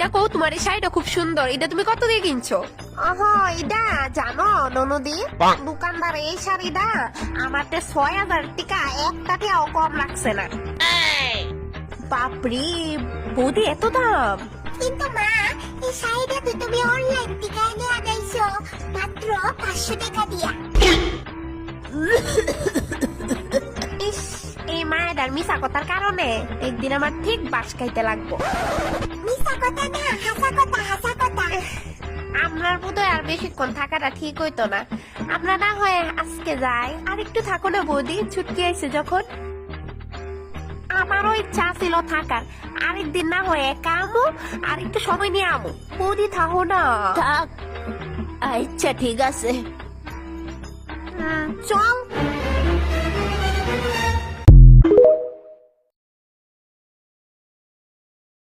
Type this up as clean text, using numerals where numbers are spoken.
দেখো তোমার এই শাড়িটা খুব সুন্দর, এটা তুমি কত দিয়ে কিনছো? এটা জানো ননদি, দোকানদার এই শাড়িটা আমার ৬,০০০ টাকা, একটা টাকাও কম লাগছে না। বাপরে বৌদি, এত দাম? কিন্তু মা, এই শাড়িটা তো তুমি অনলাইন থেকে এনে আনাইছো মাত্র 500 টাকা দিয়া। ইস, এই মায়ের মিশা কথার কারণে একদিন আমার ঠিক বাস খাইতে লাগবো। মিছা কথা না, হাসা কথা, হাসা কথা। আপনার বোধহয় আর বেশিক্ষণ থাকাটা ঠিক হইতো না। আমরা না হয় আজকে যাই, আর একটু থাকো না বৌদি, ছুটকি আইছে যখন। আমারও ইচ্ছা ছিল থাকার, আরেকদিন না হয় একা আমু, আর একটু সময় নিয়ে আমু। বৌদি থাকো না। থাক, আচ্ছা ঠিক আছে। চল।